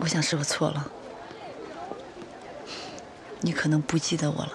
我想是我错了，你可能不记得我了。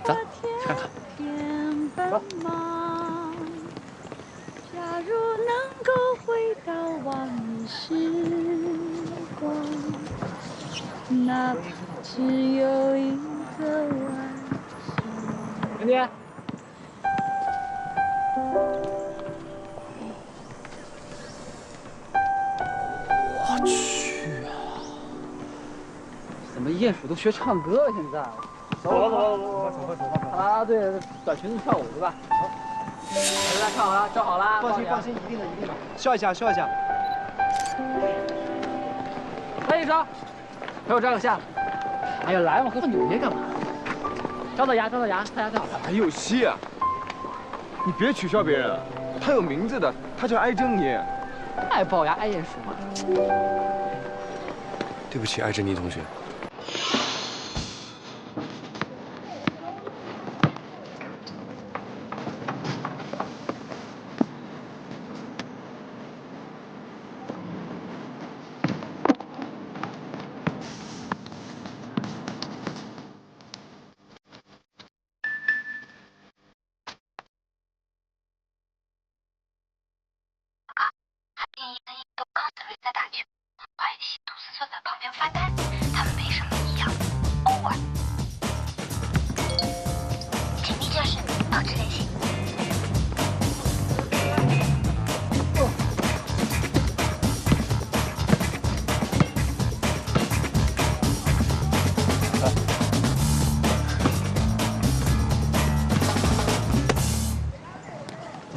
走，去看看。走。假如能够回到往日时光，哪怕只有一个晚上。兄弟。我去啊！怎么鼹鼠都学唱歌了？现在。走啊，对，短裙子跳舞对吧？走。大家看好了，照好了。放心，一定的。笑一下。来一张，陪我照个相。哎呀，来嘛，和我扭捏干嘛？张大牙，大牙最好看。还有戏啊！你别取笑别人，他有名字的，他叫艾珍妮。爱龅牙爱鼹鼠嘛。对不起，艾珍妮同学。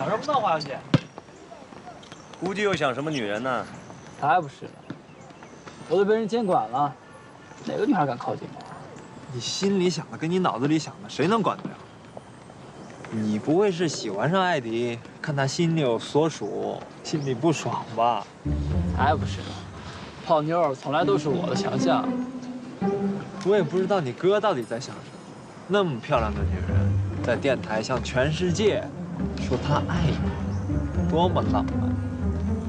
想什么呢，华小姐？估计又想什么女人呢？才不是呢！我都被人监管了，哪个女孩敢靠近我？你心里想的跟你脑子里想的，谁能管得了？你不会是喜欢上艾迪，看他心里有所属，心里不爽吧？才不是呢！泡妞从来都是我的强项。我也不知道你哥到底在想什么。那么漂亮的女人，在电台向全世界说她爱你，多么浪漫！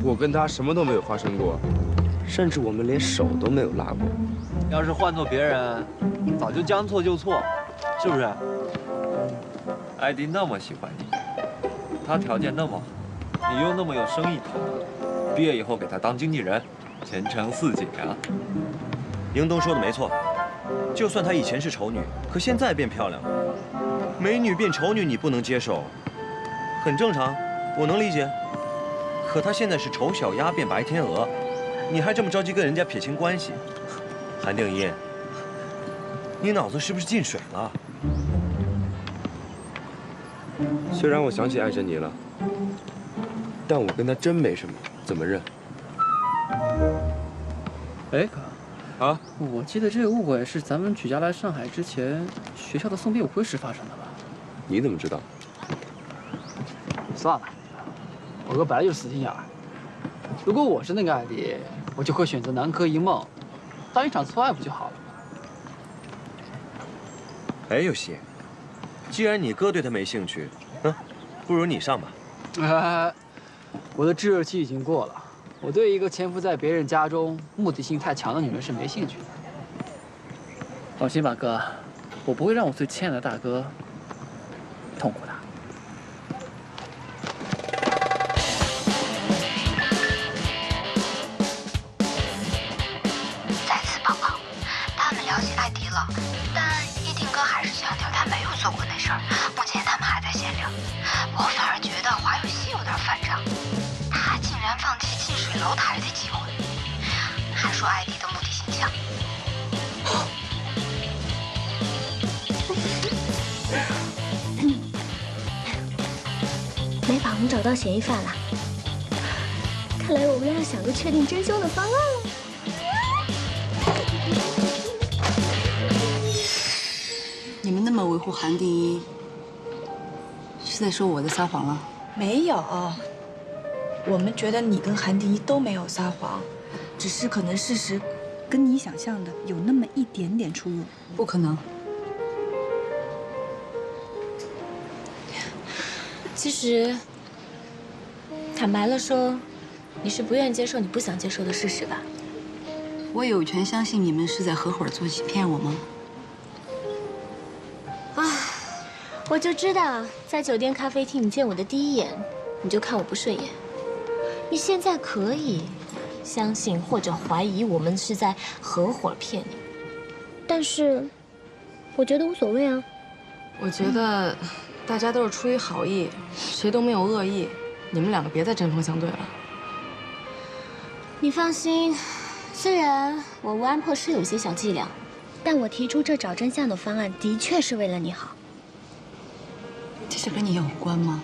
我跟他什么都没有发生过，甚至我们连手都没有拉过。要是换做别人，早就将错就错，是不是？艾迪那么喜欢你，他条件那么好，你又那么有生意头脑，毕业以后给他当经纪人，前程似锦啊！英东说的没错，就算她以前是丑女，可现在变漂亮了。美女变丑女你不能接受，很正常，我能理解。可她现在是丑小鸭变白天鹅，你还这么着急跟人家撇清关系？韩定一，你脑子是不是进水了？虽然我想起艾珍妮了，但我跟她真没什么，怎么认？哎，哥，啊？我记得这个误会是咱们举家来上海之前，学校的送别舞会时发生的吧？你怎么知道？算了，我哥本来就是死心眼儿。如果我是那个艾迪，我就会选择南柯一梦，当一场错爱不就好了？哎，有希，既然你哥对他没兴趣，不如你上吧。我的炙热期已经过了。我对一个潜伏在别人家中、目的性太强的女人是没兴趣的。放心吧，哥，我不会让我最亲爱的大哥痛苦的。再次报告，他们联系艾迪了，但一婷哥还是强调他没有做过那事儿。目前他们还在闲聊。我反而觉得华有希有点反常，他竟然放弃近水楼台的机会，还说艾迪的目的性强。没把我们找到嫌疑犯了，看来我们要想个确定真凶的方案了。你们那么维护韩定一，是在说我在撒谎了？没有，我们觉得你跟韩定一都没有撒谎，只是可能事实跟你想象的有那么一点点出入。不可能。其实，坦白了说，你是不愿意接受你不想接受的事实吧？我有权相信你们是在合伙做戏骗我吗？我就知道，在酒店咖啡厅你见我的第一眼，你就看我不顺眼。你现在可以相信或者怀疑我们是在合伙骗你，但是我觉得无所谓啊。我觉得大家都是出于好意，谁都没有恶意，你们两个别再针锋相对了。你放心，虽然我吴安破是有些小伎俩，但我提出这找真相的方案的确是为了你好。这事跟你有关吗？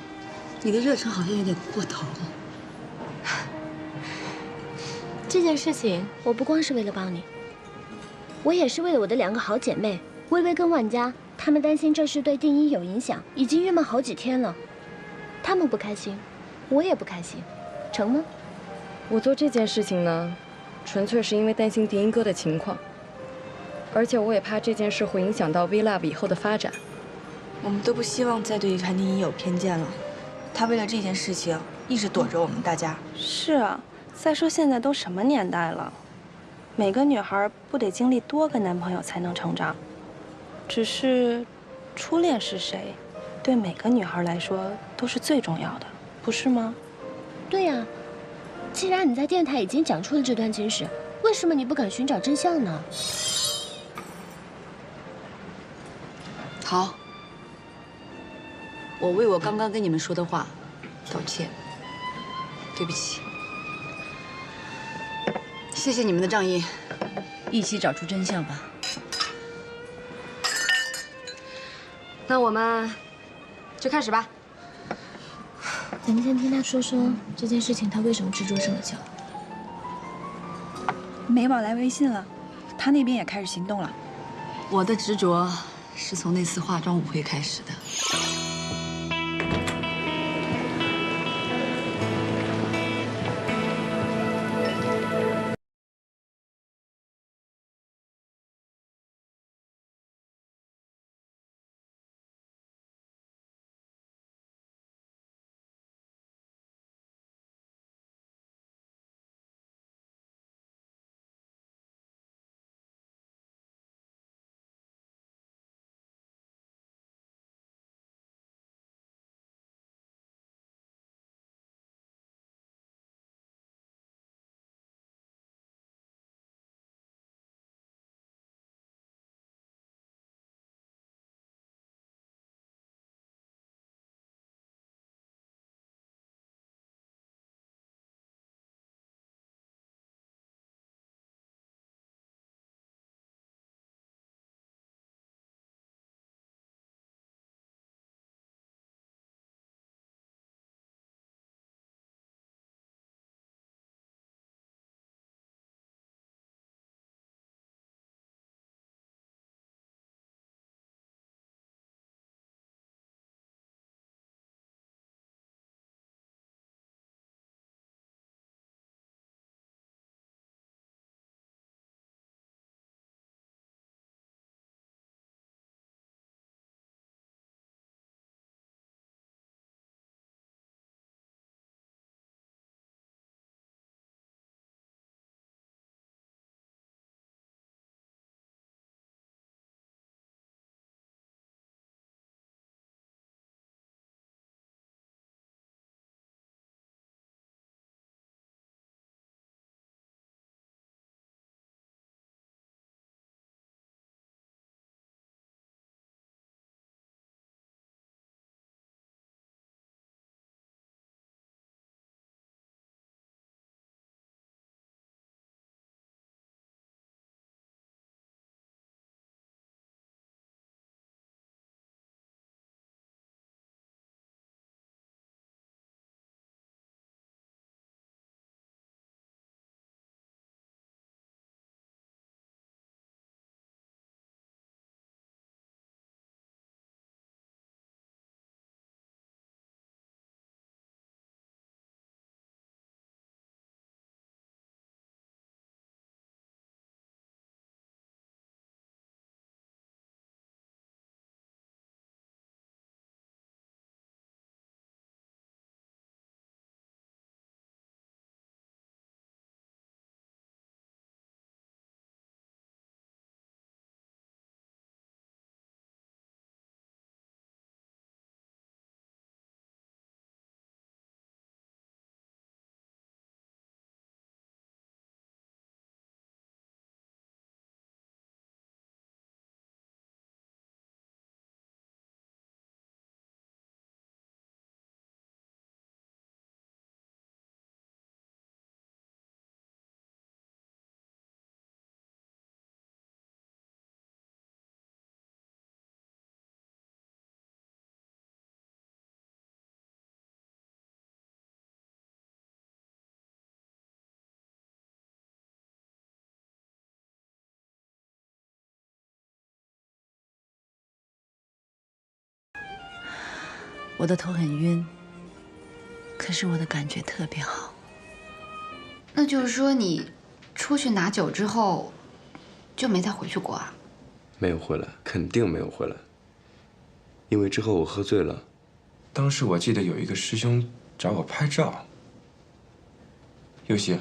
你的热忱好像有点过头。这件事情我不光是为了帮你，我也是为了我的2个好姐妹微微跟万佳，她们担心这事对定一有影响，已经郁闷好几天了。她们不开心，我也不开心，成吗？我做这件事情呢，纯粹是因为担心定一哥的情况，而且我也怕这件事会影响到 V-Love 以后的发展。我们都不希望再对韩定一有偏见了，他为了这件事情一直躲着我们大家。是啊，再说现在都什么年代了，每个女孩不得经历多个男朋友才能成长？只是，初恋是谁，对每个女孩来说都是最重要的，不是吗？对呀，既然你在电台已经讲出了这段情史，为什么你不敢寻找真相呢？好，我为我刚刚跟你们说的话道歉，对不起。谢谢你们的仗义，一起找出真相吧。那我们就开始吧。咱们先听他说说这件事情，他为什么执着这么久。美宝来微信了，他那边也开始行动了。我的执着是从那次化妆舞会开始的。我的头很晕，可是我的感觉特别好。那就是说你出去拿酒之后，就没再回去过啊？没有回来，肯定没有回来。因为之后我喝醉了，当时我记得有一个师兄找我拍照。尤西。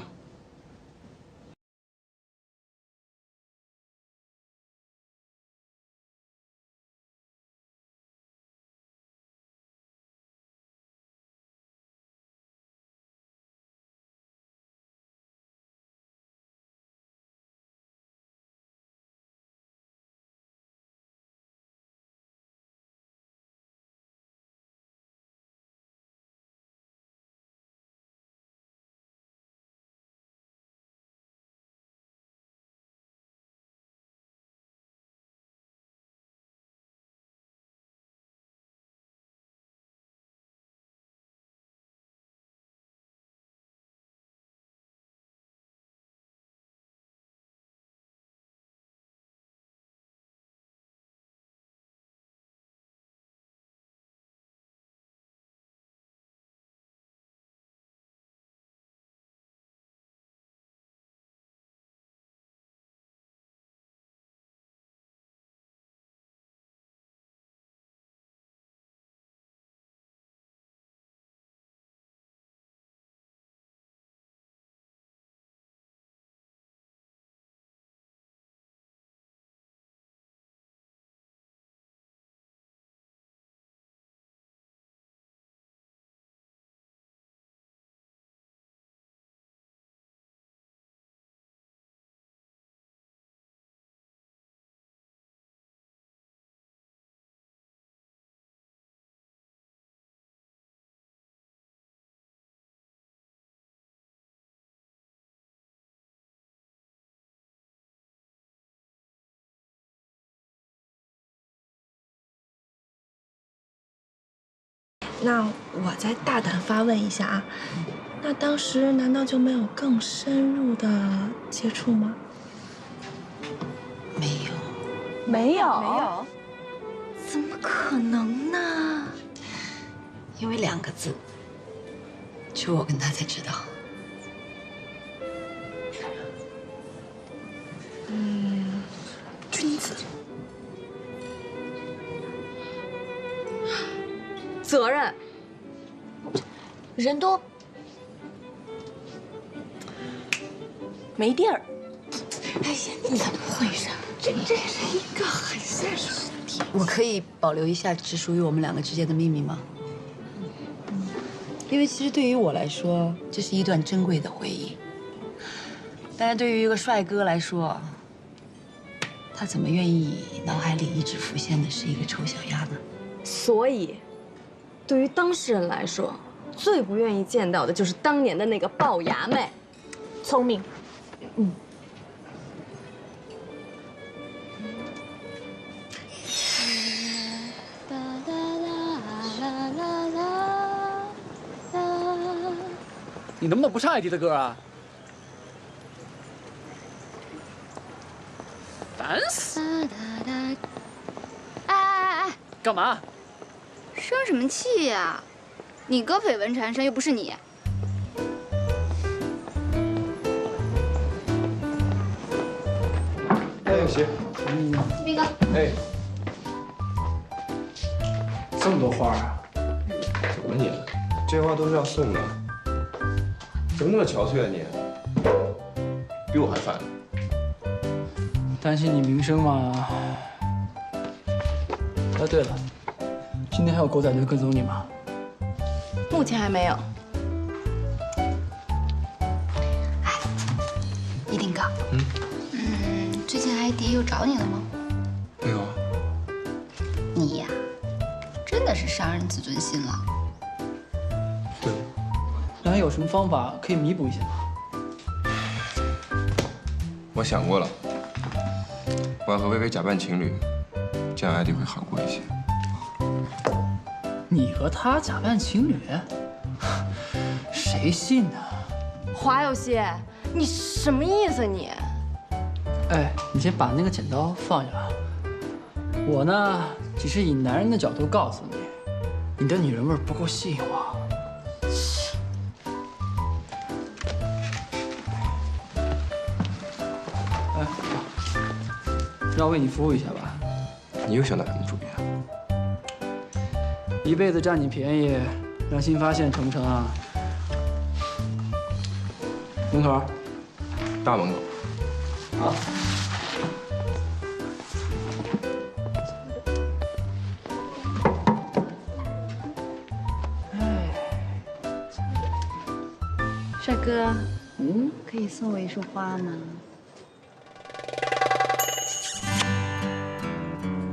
那我再大胆发问一下啊，那当时难道就没有更深入的接触吗？没有，没有，怎么可能呢？因为2个字，只有我跟他才知道。君子。 责任，人多，没地儿。哎呀，你怎么回事？这是一个很现实的问题。我可以保留一下只属于我们2个之间的秘密吗？因为其实对于我来说，这是一段珍贵的回忆。但是对于一个帅哥来说，他怎么愿意脑海里一直浮现的是一个丑小鸭呢？所以。 对于当事人来说，最不愿意见到的就是当年的那个龅牙妹。聪明。你能不能不唱艾迪的歌啊？烦死！哎，干嘛？ 生什么气呀？你哥绯闻缠身，又不是你。哎，有希，斌哥，哎，这么多花啊？怎么你？这些花都是要送的，怎么那么憔悴啊你？比我还烦。担心你名声嘛。哎，对了。 今天还有狗仔队跟踪你吗？目前还没有。哎，一定哥，最近艾迪又找你了吗？没有啊。你呀，真的是伤人自尊心了。对。那还有什么方法可以弥补一下吗？我想过了，我要和薇薇假扮情侣，这样艾迪会好过一些。 你和他假扮情侣，谁信呢？华有希，你什么意思你？哎，你先把那个剪刀放下。我呢，只是以男人的角度告诉你，你的女人味不够吸引我。哎，让我为你服务一下吧。你又想打什么主意啊？一辈子占你便宜，让新发现成不成啊？门口。大门口。好。帅哥，可以送我一束花吗？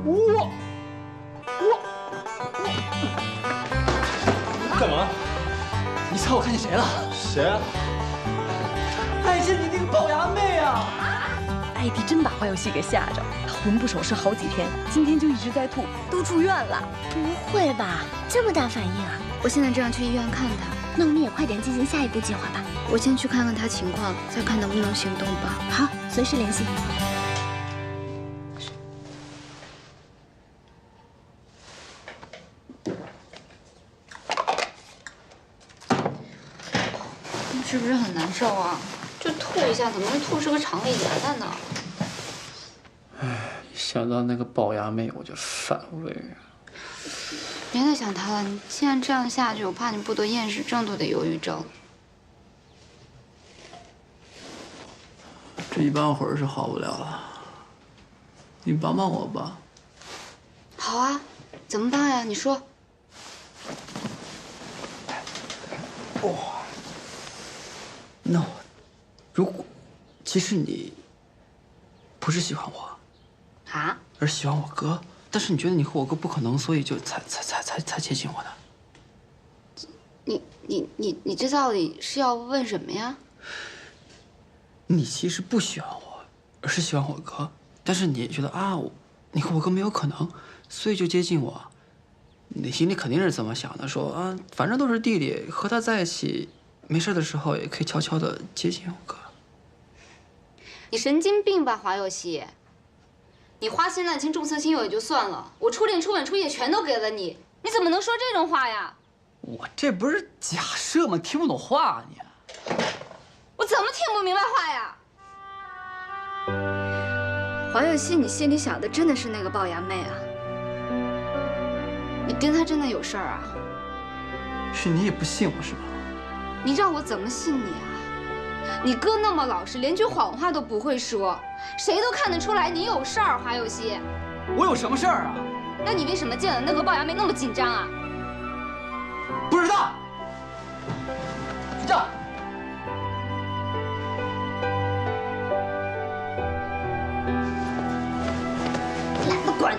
哇！干嘛？你猜我看见谁了？谁啊？还是你那个龅牙妹啊！艾迪真把花游戏给吓着，他魂不守舍好几天，今天就一直在吐，都住院了。不会吧，这么大反应啊！我现在正要去医院看他，那我们也快点进行下一步计划吧。我先去看看他情况，再看能不能行动吧。好，随时联系。是不是很难受啊？就吐一下，怎么吐出个肠胃炎来呢？哎，一想到那个龅牙妹我就反胃。别再想他了，你既然这样下去，我怕你不得厌食症都得忧郁症。这一般会儿是好不了了，你帮帮我吧。好啊，怎么帮呀？你说。哇。那如果其实你不是喜欢我啊，而喜欢我哥，但是你觉得你和我哥不可能，所以就才接近我的。你这到底是要问什么呀？你其实不喜欢我，而是喜欢我哥，但是你觉得啊，你和我哥没有可能，所以就接近我。你心里肯定是怎么想的？说啊，反正都是弟弟，和他在一起。没事的时候也可以悄悄的接近我哥。你神经病吧，华有希！你花心烂情、重色轻友也就算了，我初恋、初吻、初夜全都给了你，你怎么能说这种话呀？我这不是假设吗？听不懂话啊你！我怎么听不明白话呀？华有希，你心里想的真的是那个龅牙妹啊？你跟她真的有事儿啊？是你也不信我是吧？你让我怎么信你啊？你哥那么老实，连句谎话都不会说，谁都看得出来你有事儿。华有希，我有什么事儿啊？那你为什么见了那个龅牙妹那么紧张啊？不知道。睡觉。懒得管。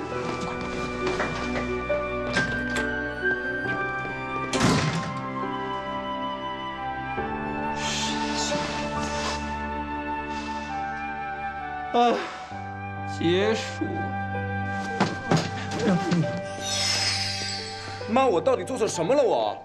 啊，结束。妈，我到底做错什么了？我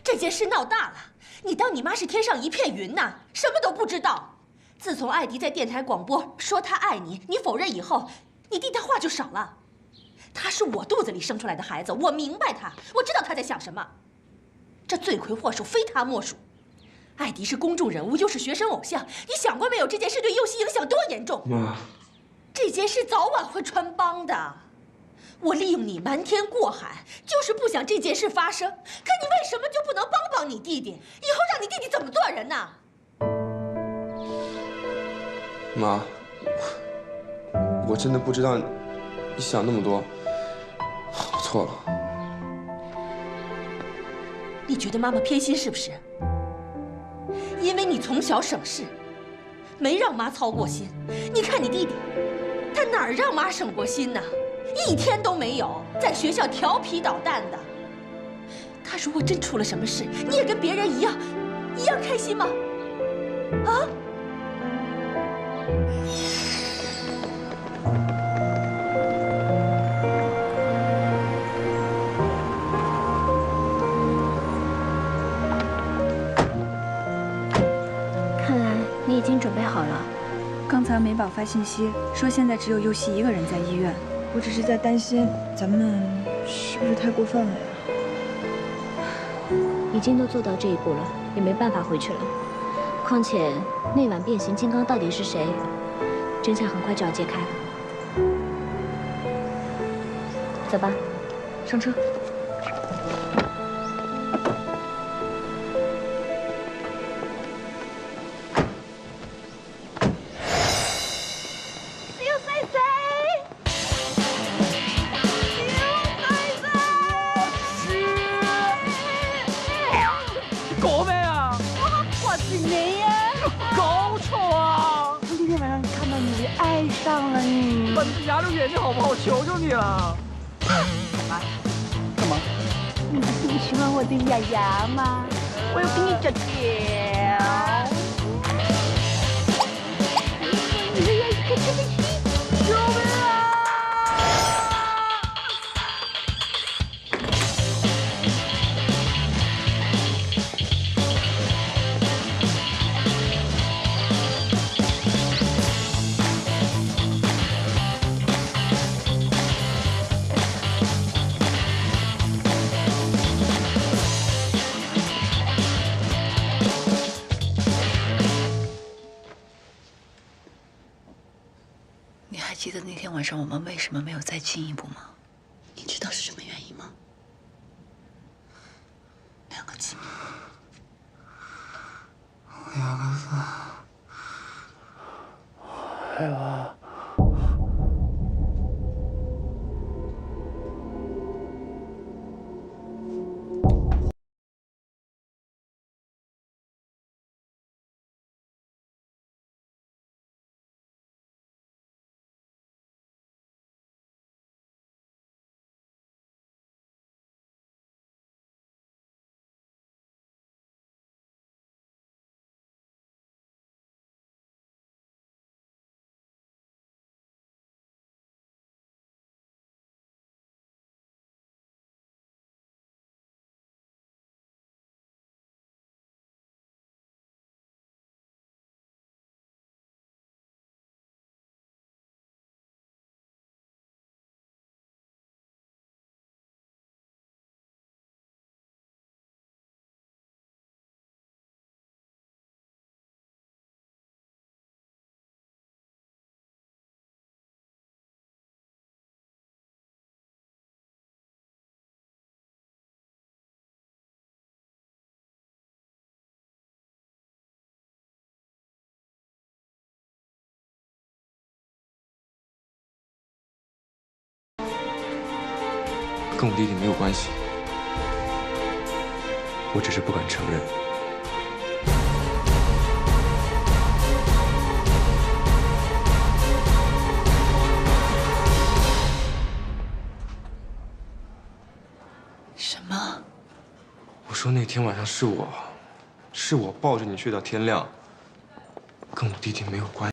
这件事闹大了，你当你妈是天上一片云呐？什么都不知道。自从艾迪在电台广播说他爱你，你否认以后，你弟他话就少了。他是我肚子里生出来的孩子，我明白他，我知道他在想什么。这罪魁祸首非他莫属。艾迪是公众人物，又是学生偶像，你想过没有这件事对佑希影响多严重？妈，这件事早晚会穿帮的。我利用你瞒天过海，就是不想这件事发生。可你为什么就不能帮帮你弟弟？以后让你弟弟怎么做人呢？妈，我真的不知道你想那么多，我错了。你觉得妈妈偏心是不是？因为你从小省事，没让妈操过心。你看你弟弟，他哪儿让妈省过心呢？一天都没有，在学校调皮捣蛋的。他如果真出了什么事，你也跟别人一样开心吗？啊？看来你已经准备好了。刚才美宝发信息说，现在只有佑希一个人在医院，我只是在担心咱们是不是太过分了呀？已经都做到这一步了，也没办法回去了。况且那晚变形金刚到底是谁，真相很快就要揭开了。走吧，上车。狗妹啊！我是你呀！好丑啊！我今天晚上看到你，爱上了你。把你牙溜眼睛好不好？求求你了！干嘛？你不是喜欢我的牙牙吗？我要给你找条。你的牙一个真的是，救命啊！你还记得那天晚上我们为什么没有再进一步吗？你知道是什么原因吗？2个字。2个字。害怕。跟我弟弟没有关系，我只是不敢承认。什么？我说那天晚上是我抱着你睡到天亮，跟我弟弟没有关系。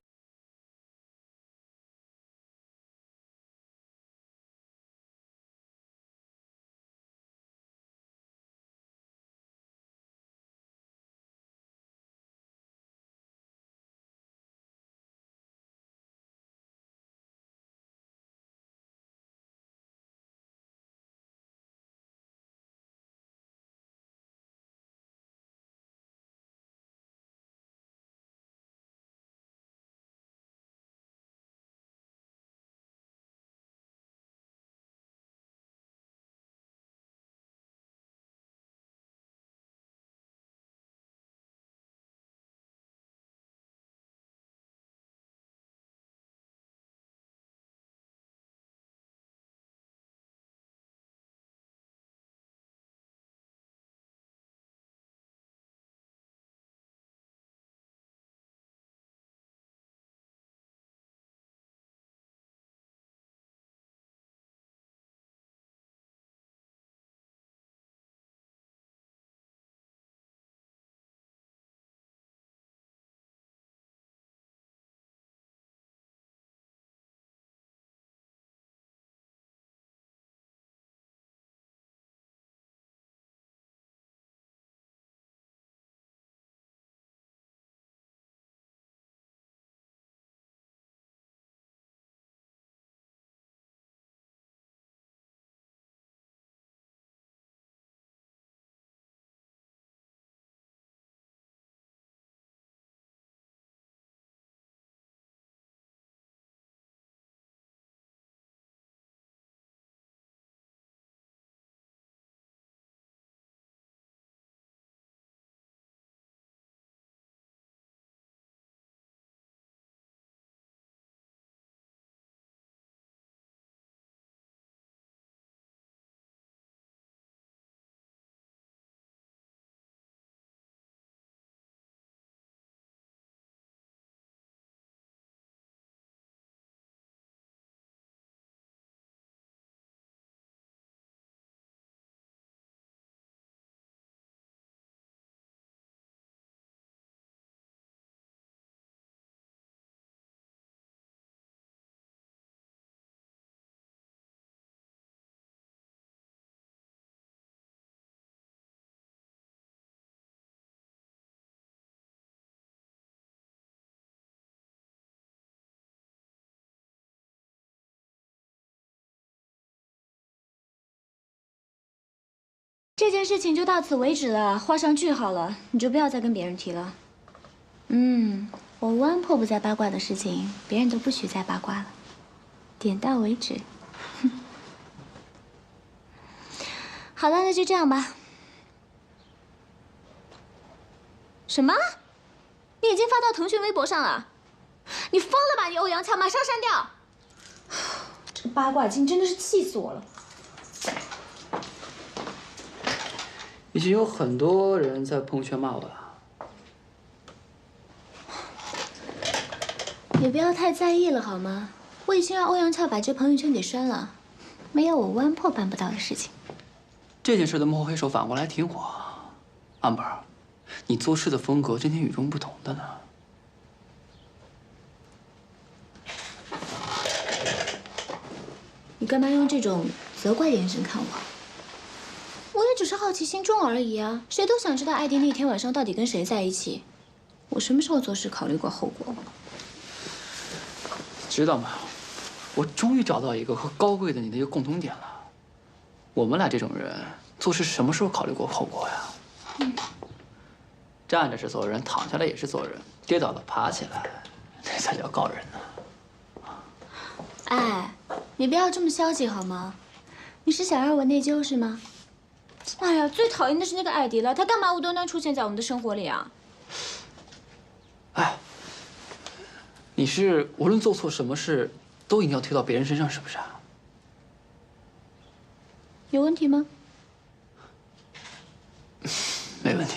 这件事情就到此为止了，画上句号了，你就不要再跟别人提了。我湾破不再八卦的事情，别人都不许再八卦了，点到为止。好了，那就这样吧。什么？你已经发到腾讯微博上了？你疯了吧你欧阳翘，马上删掉！这个八卦精真的是气死我了。已经有很多人在朋友圈骂我了。你不要太在意了好吗？我已经让欧阳翘把这朋友圈给删了，没有我湾破办不到的事情。这件事的幕后黑手反过来挺我，Amber，你做事的风格真挺与众不同的呢。你干嘛用这种责怪的眼神看我？我也只是好奇心重而已啊！谁都想知道艾迪那天晚上到底跟谁在一起。我什么时候做事考虑过后果？知道吗？我终于找到一个和高贵的你的一个共同点了。我们俩这种人做事什么时候考虑过后果呀？站着是做人，躺下来也是做人，跌倒了爬起来，这才叫告人呢。哎，你不要这么消极好吗？你是想让我内疚是吗？哎呀，最讨厌的是那个艾迪了，他干嘛无端端出现在我们的生活里啊？哎，你是无论做错什么事都一定要推到别人身上，是不是啊？有问题吗？没问题。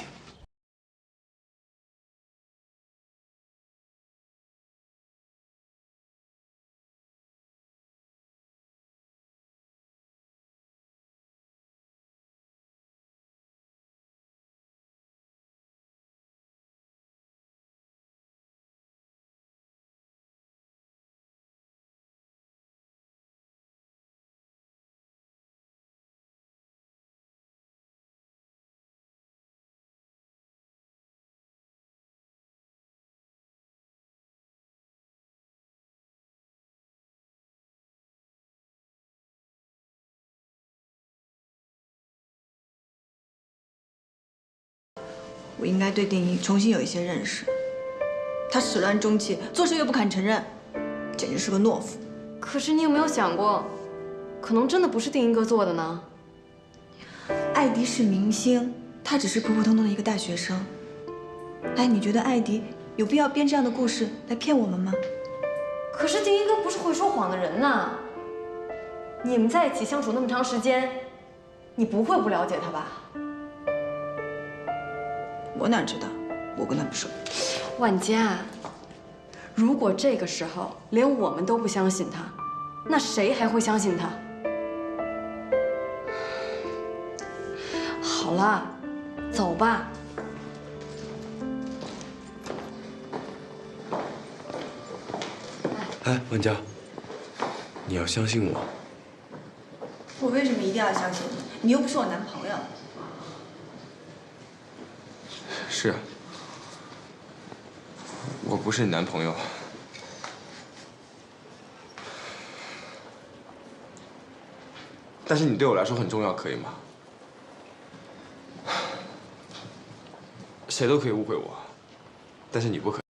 我应该对丁一重新有一些认识。他始乱终弃，做事又不肯承认，简直是个懦夫。可是你有没有想过，可能真的不是丁一哥做的呢？艾迪是明星，他只是普普通通的一个大学生。哎，你觉得艾迪有必要编这样的故事来骗我们吗？可是丁一哥不是会说谎的人呐。你们在一起相处那么长时间，你不会不了解他吧？我哪知道，我跟他不熟。万佳，如果这个时候连我们都不相信他，那谁还会相信他？好了，走吧。哎，万佳，你要相信我。我为什么一定要相信你？你又不是我男朋友。是啊，我不是你男朋友，但是你对我来说很重要，可以吗？谁都可以误会我，但是你不可以。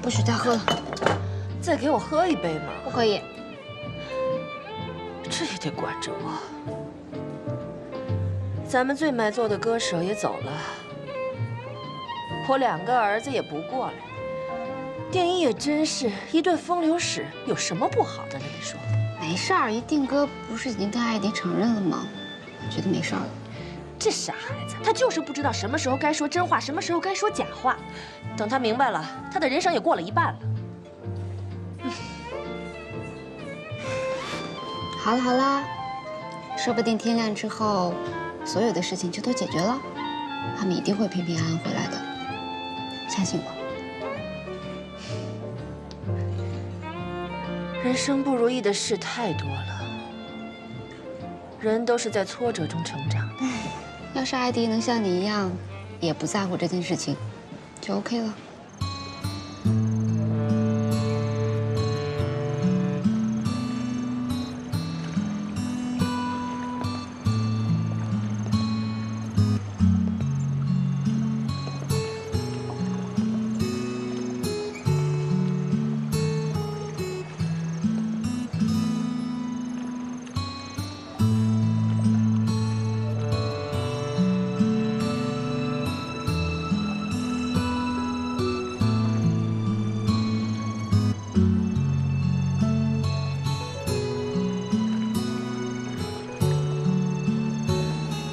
不许再喝了。再给我喝一杯嘛。不可以。这也得管着我。咱们最卖座的歌手也走了，我2个儿子也不过来，电音也真是一段风流史，有什么不好的呢？你说？没事儿，一定哥不是已经跟艾迪承认了吗？我觉得没事儿。这傻孩子，他就是不知道什么时候该说真话，什么时候该说假话。等他明白了，他的人生也过了一半了。好了好啦，说不定天亮之后，所有的事情就都解决了，他们一定会平平安安回来的，相信我。人生不如意的事太多了，人都是在挫折中成长的。要是艾迪能像你一样，也不在乎这件事情，就 OK 了。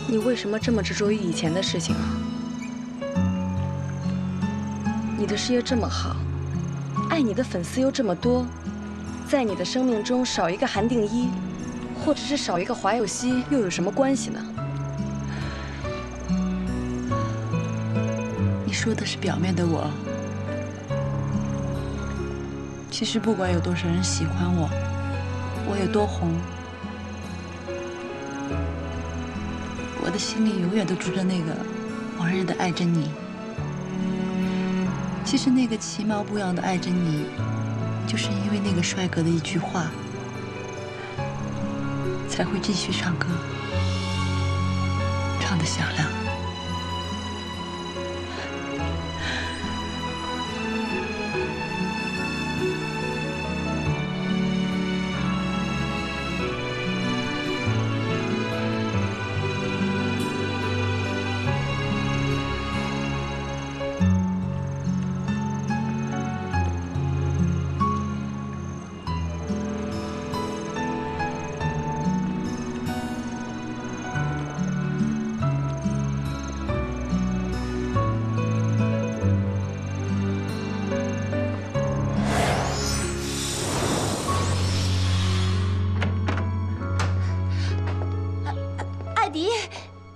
你为什么这么执着于以前的事情啊？你的事业这么好，爱你的粉丝又这么多，在你的生命中少一个韩定一，或者是少一个华佑熙，又有什么关系呢？你说的是表面的我，其实不管有多少人喜欢我，我有多红，我的心里永远都住着那个往日的爱着你。其实那个其貌不扬的爱着你，就是因为那个帅哥的一句话，才会继续唱歌，唱得响亮。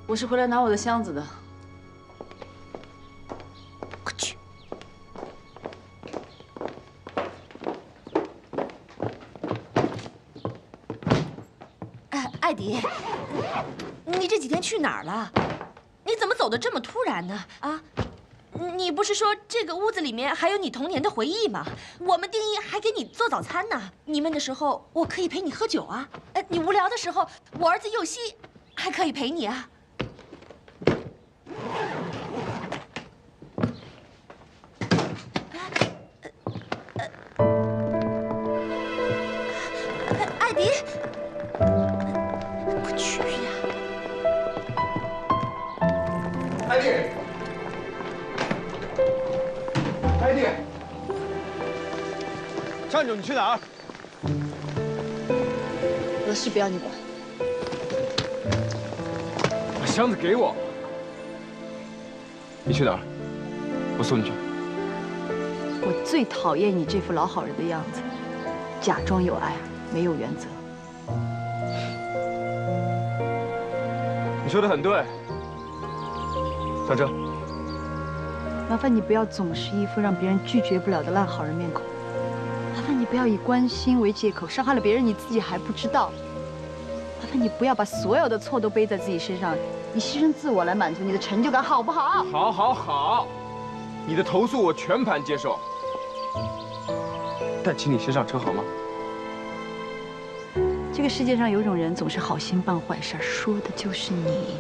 我是回来拿我的箱子的。快去！艾迪，你这几天去哪儿了？你怎么走得这么突然呢？啊，你不是说这个屋子里面还有你童年的回忆吗？我们定义还给你做早餐呢。你闷的时候，我可以陪你喝酒啊。你无聊的时候，我儿子佑熙还可以陪你啊。艾迪，快去呀！艾迪，艾迪，站住！你去哪儿？我的事不要你管。把箱子给我。你去哪儿？我送你去。我最讨厌你这副老好人的样子，假装有爱，没有原则。你说的很对。上车。麻烦你不要总是一副让别人拒绝不了的烂好人面孔。麻烦你不要以关心为借口，伤害了别人你自己还不知道。麻烦你不要把所有的错都背在自己身上，你牺牲自我来满足你的成就感，好不好？好，好，好。你的投诉我全盘接受，但请你先上车好吗？这个世界上有种人总是好心办坏事，说的就是你。